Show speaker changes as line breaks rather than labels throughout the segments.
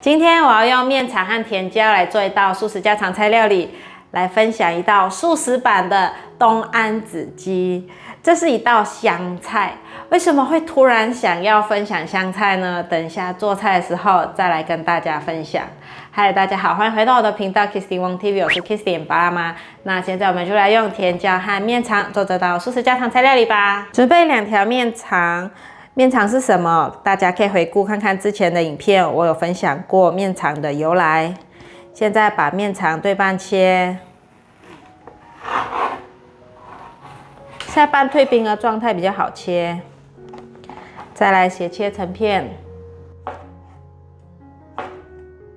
今天我要用面肠和甜椒来做一道素食家常菜料理，来分享一道素食版的东安子鸡。这是一道香菜，为什么会突然想要分享香菜呢？等一下做菜的时候再来跟大家分享。嗨，大家好，欢迎回到我的频道 Kissy Wong TV， 我是 Kissy 爸妈。那现在我们就来用甜椒和面肠做这道素食家常菜料理吧。准备2条面肠。面肠是什么？大家可以回顾看看之前的影片，我有分享过面肠的由来。现在把面肠对半切，现在半退冰的状态比较好切。再来斜切成片。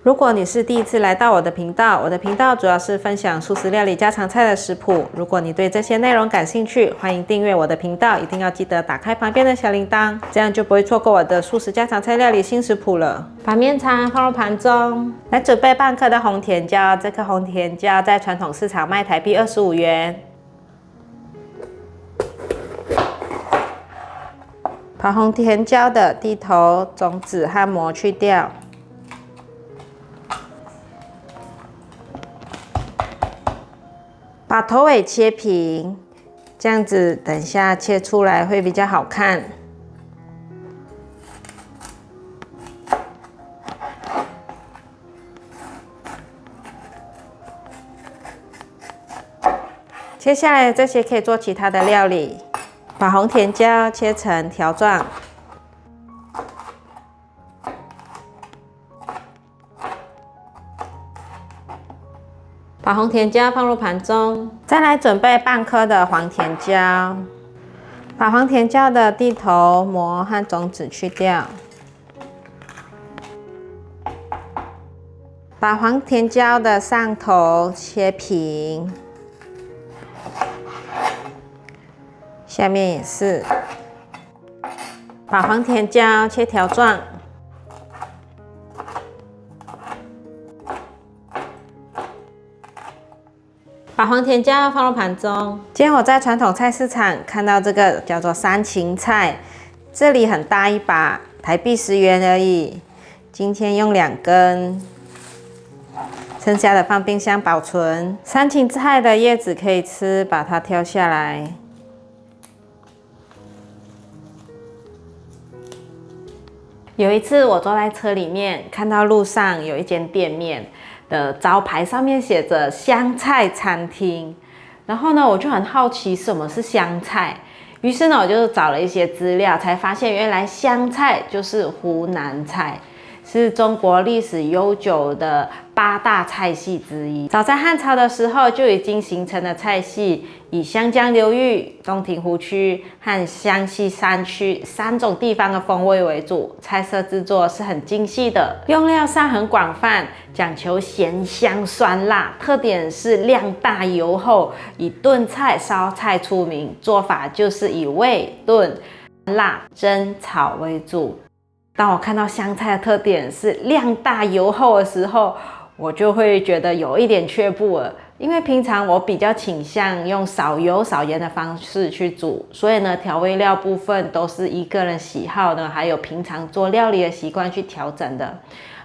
如果你是第一次来到我的频道，我的频道主要是分享素食料理家常菜的食谱。如果你对这些内容感兴趣，欢迎订阅我的频道，一定要记得打开旁边的小铃铛，这样就不会错过我的素食家常菜料理新食谱了。把面肠放入盘中，来准备半颗的红甜椒，这颗红甜椒在传统市场卖台币25元。把红甜椒的蒂头、种子和膜去掉。把头尾切平，这样子等下切出来会比较好看。切下来这些可以做其他的料理。把红甜椒切成条状。把红甜椒放入盘中，再来准备半颗的黄甜椒，把黄甜椒的蒂头、膜和种子去掉，把黄甜椒的上头切平，下面也是，把黄甜椒切条状。把黄甜椒放入盘中。今天我在传统菜市场看到这个叫做山芹菜，这里很大一把，台币10元而已。今天用2根，剩下的放冰箱保存。山芹菜的叶子可以吃，把它挑下来。有一次我坐在车里面，看到路上有一间店面的招牌上面写着香菜餐厅，然后呢，我就很好奇什么是香菜，于是呢，我就找了一些资料，才发现原来香菜就是湖南菜，是中国历史悠久的8大菜系之一。早在汉朝的时候就已经形成了菜系，以湘江流域、洞庭湖区和湘西山区3种地方的风味为主，菜色制作是很精细的，用料上很广泛，讲求咸香酸辣，特点是量大油厚，以炖菜、烧菜出名，做法就是以煨、炖、辣、蒸、炒为主。当我看到香菜的特点是量大油厚的时候，我就会觉得有一点却步了，因为平常我比较倾向用少油少盐的方式去煮，所以呢，调味料部分都是依个人喜好呢，还有平常做料理的习惯去调整的。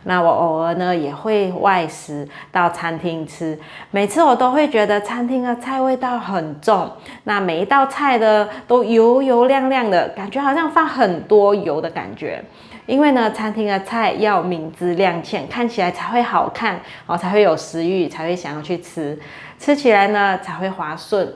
那我偶尔呢也会外食到餐厅吃，每次我都会觉得餐厅的菜味道很重，那每一道菜呢都油油亮亮的，感觉好像放很多油的感觉。因为呢，餐厅的菜要明知亮觑，看起来才会好看才会有食欲，才会想要去吃，吃起来呢才会滑顺。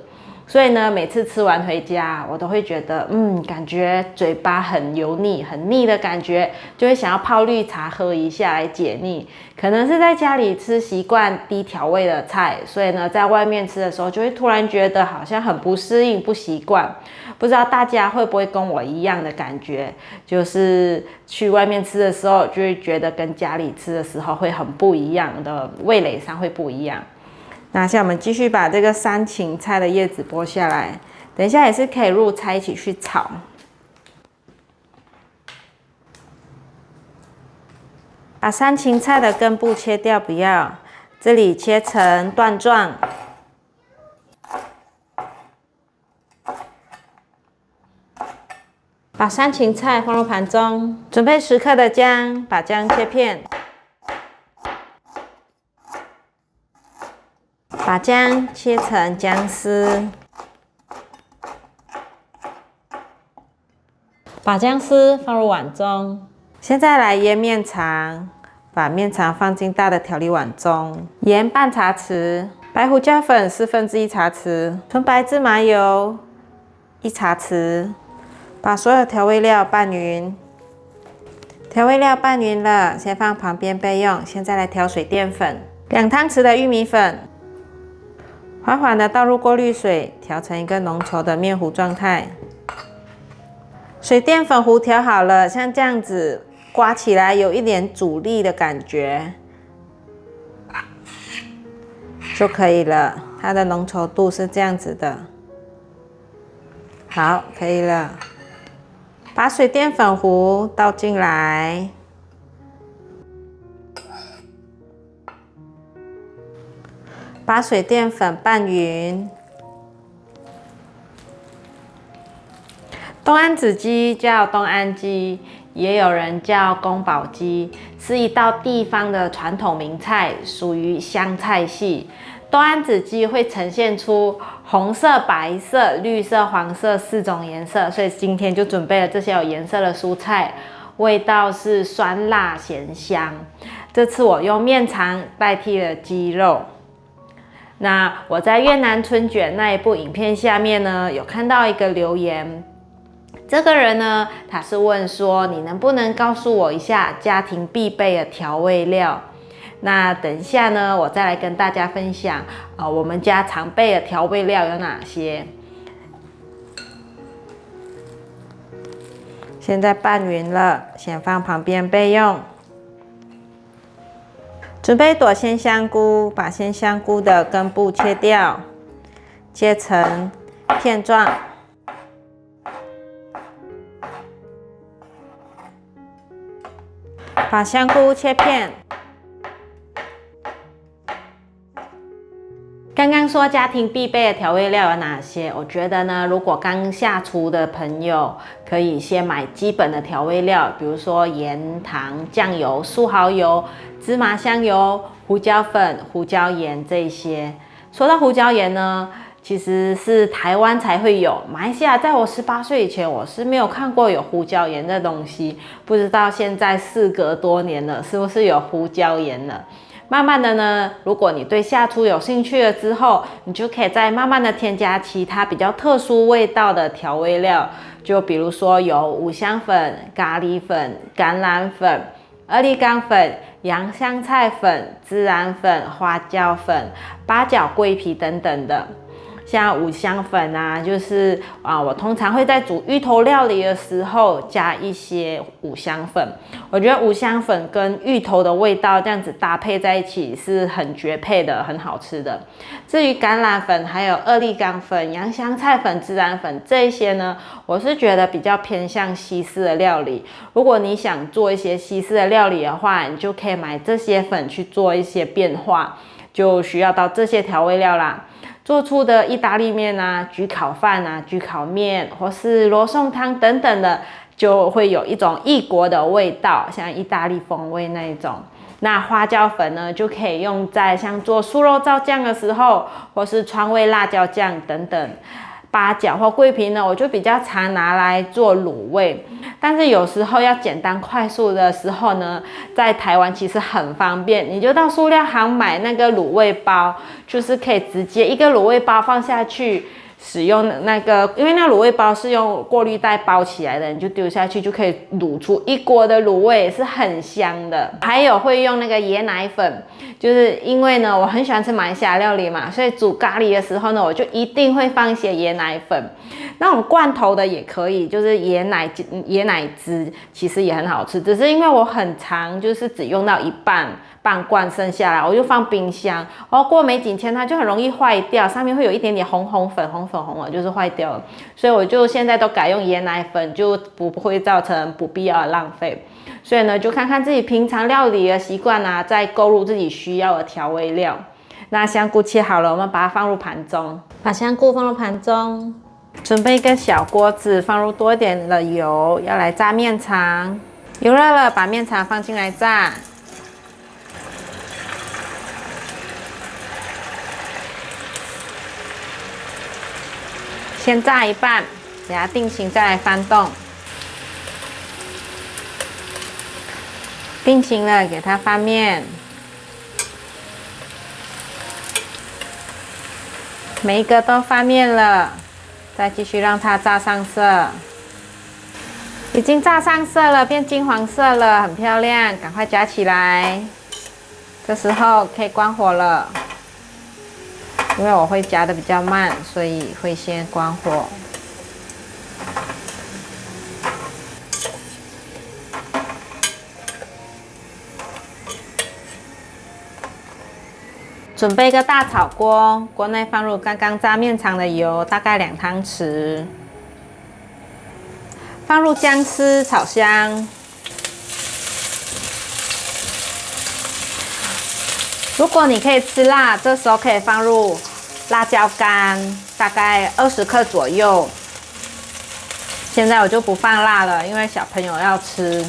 所以呢，每次吃完回家，我都会觉得，感觉嘴巴很油腻、很腻的感觉，就会想要泡绿茶喝一下来解腻。可能是在家里吃习惯低调味的菜，所以呢，在外面吃的时候，就会突然觉得好像很不适应、不习惯。不知道大家会不会跟我一样的感觉，就是去外面吃的时候，就会觉得跟家里吃的时候会很不一样的，味蕾上会不一样。那现在我们继续把这个山芹菜的叶子剥下来，等一下也是可以入菜一起去炒。把山芹菜的根部切掉，不要，这里切成段状。把山芹菜放入盘中，准备10克的姜，把姜切片。把姜切成姜丝，把姜丝放入碗中。现在来腌面肠，把面肠放进大的调理碗中，盐半茶匙，白胡椒粉1/4茶匙，纯白芝麻油1茶匙，把所有调味料拌匀。调味料拌匀了，先放旁边备用。现在来调水淀粉，2汤匙的玉米粉，缓缓的倒入过滤水，调成一个浓稠的面糊状态。水淀粉糊调好了，像这样子刮起来有一点阻力的感觉就可以了。它的浓稠度是这样子的。好，可以了。把水淀粉糊倒进来，把水淀粉拌匀。东安子鸡叫东安鸡，也有人叫宫保鸡，是一道地方的传统名菜，属于湘菜系。东安子鸡会呈现出红色、白色、绿色、黄色4种颜色，所以今天就准备了这些有颜色的蔬菜，味道是酸辣咸香。这次我用面肠代替了鸡肉。那我在越南春卷那一部影片下面呢，有看到一个留言，这个人呢，他是问说，你能不能告诉我一下家庭必备的调味料？那等一下呢，我再来跟大家分享我们家常备的调味料有哪些。现在拌匀了，先放旁边备用。准备一朵鲜香菇，把鲜香菇的根部切掉，切成片状。把香菇切片。刚刚说家庭必备的调味料有哪些？我觉得呢，如果刚下厨的朋友，可以先买基本的调味料，比如说盐、糖、酱油、素蚝油、芝麻香油、胡椒粉、胡椒盐这些。说到胡椒盐呢，其实是台湾才会有，马来西亚在我18岁以前，我是没有看过有胡椒盐的东西。不知道现在事隔多年了，是不是有胡椒盐了？慢慢的呢，如果你对下厨有兴趣了之后，你就可以再慢慢的添加其他比较特殊味道的调味料，就比如说有五香粉、咖喱粉、橄榄粉、二粒干粉、洋香菜粉、孜然粉、花椒粉、八角、桂皮等等的。像五香粉啊，就是我通常会在煮芋头料理的时候加一些五香粉。我觉得五香粉跟芋头的味道这样子搭配在一起是很绝配的，很好吃的。至于橄榄粉、还有二粒干粉、洋香菜粉、孜然粉这一些呢，我是觉得比较偏向西式的料理。如果你想做一些西式的料理的话，你就可以买这些粉去做一些变化，就需要到这些调味料啦。做出的意大利面啊、焗烤饭啊、焗烤面或是罗宋汤等等的，就会有一种异国的味道，像意大利风味那一种。那花椒粉呢，就可以用在像做酥肉燥酱的时候，或是川味辣椒酱等等。八角或桂皮呢，我就比较常拿来做卤味，但是有时候要简单快速的时候呢，在台湾其实很方便，你就到塑料行买那个卤味包，就是可以直接一个卤味包放下去。使用那个，因为那卤味包是用过滤袋包起来的，你就丢下去就可以卤出一锅的卤味，是很香的。还有会用那个椰奶粉，就是因为呢我很喜欢吃马来西亚料理嘛，所以煮咖喱的时候呢，我就一定会放一些椰奶粉。那种罐头的也可以，就是椰奶汁，其实也很好吃。只是因为我很常就是只用到一半罐剩下来，我就放冰箱，然后过没几天它就很容易坏掉，上面会有一点点红粉了，就是坏掉了。所以我就现在都改用椰奶粉，就不会造成不必要的浪费。所以呢，就看看自己平常料理的习惯啊，再购入自己需要的调味料。那香菇切好了，我们把它放入盘中，把香菇放入盘中，准备一个小锅子，放入多一点的油，要来炸面肠。油热了，把面肠放进来炸。先炸一半，给它定型，再来翻动。定型了，给它翻面。每一个都翻面了，再继续让它炸上色。已经炸上色了，变金黄色了，很漂亮，赶快夹起来。这时候可以关火了，因为我会夹的比较慢，所以会先关火。准备一个大炒锅，锅内放入刚刚炸面肠的油，大概2汤匙，放入姜丝炒香。如果你可以吃辣，这时候可以放入辣椒干，大概20克左右。现在我就不放辣了，因为小朋友要吃。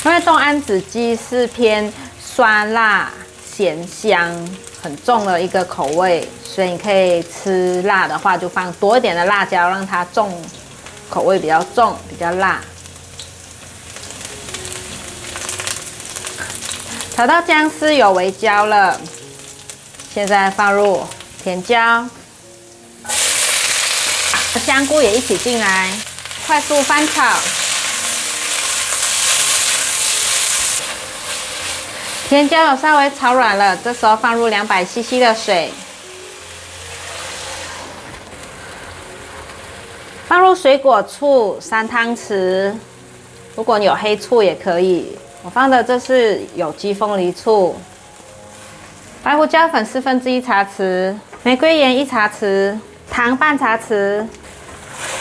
因为冻安子鸡是偏酸辣咸香很重的一个口味，所以你可以吃辣的话，就放多一点的辣椒，让它口味比较重，比较辣。炒到姜丝有微焦了，现在放入甜椒，香菇也一起进来，快速翻炒。甜椒有稍微炒软了，这时候放入200cc 的水，放入水果醋3汤匙，如果你有黑醋也可以。我放的这是有机凤梨醋，白胡椒粉1/4茶匙，玫瑰盐1茶匙，糖半茶匙，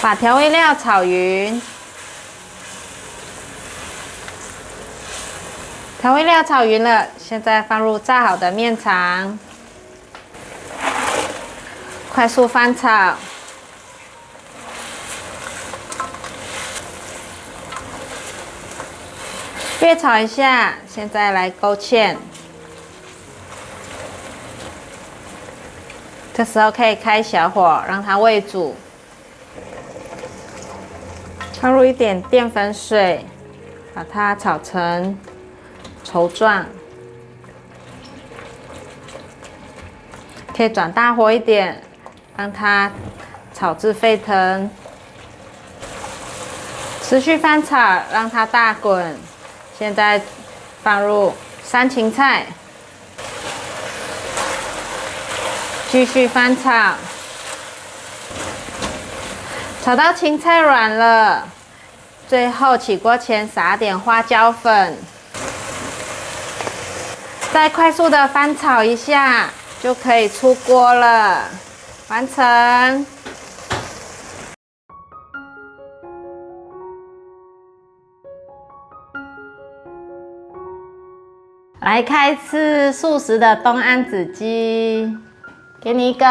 把调味料炒匀。调味料炒匀了，现在放入炸好的面肠，快速翻炒。略炒一下，现在来勾芡。这时候可以开小火，让它煨煮。放入一点淀粉水，把它炒成稠状。可以转大火一点，让它炒至沸腾。持续翻炒，让它大滚。现在放入山芹菜，继续翻炒，炒到芹菜软了，最后起锅前撒点花椒粉，再快速的翻炒一下，就可以出锅了，完成。来开吃素食的东安子鸡，给你一个。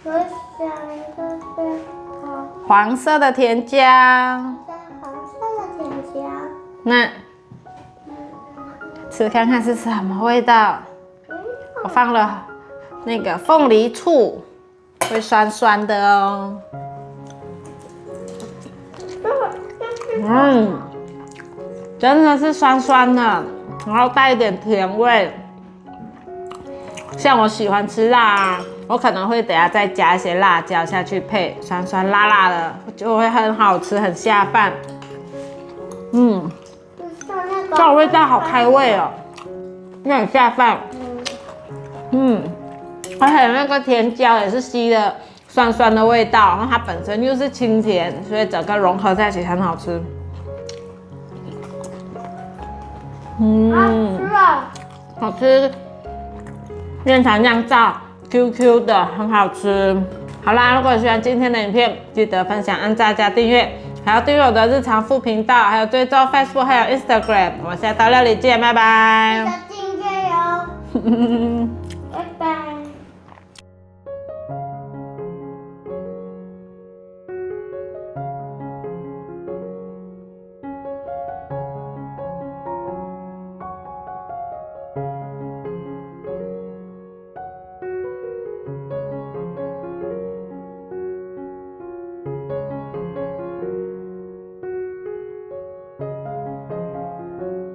我想的是
黄色的甜椒。
黄色的甜椒。
那吃看看是什么味道？我放了那个凤梨醋，会酸酸的哦。真的是酸酸的，然后带一点甜味。像我喜欢吃辣，我可能会等下再加一些辣椒下去配，酸酸辣辣的，就会很好吃，很下饭。这种味道好开胃哦，那很下饭。而且那个甜椒也是吸了酸酸的味道，然后它本身又是清甜，所以整个融合在一起很好吃。好吃，面肠酿造 QQ 的，很好吃。好啦，如果喜欢今天的影片，记得分享、按赞加订阅，还要订阅我的日常副频道，还有追踪 Facebook 还有 Instagram。我们下道料理见，拜拜。
记得订阅哟。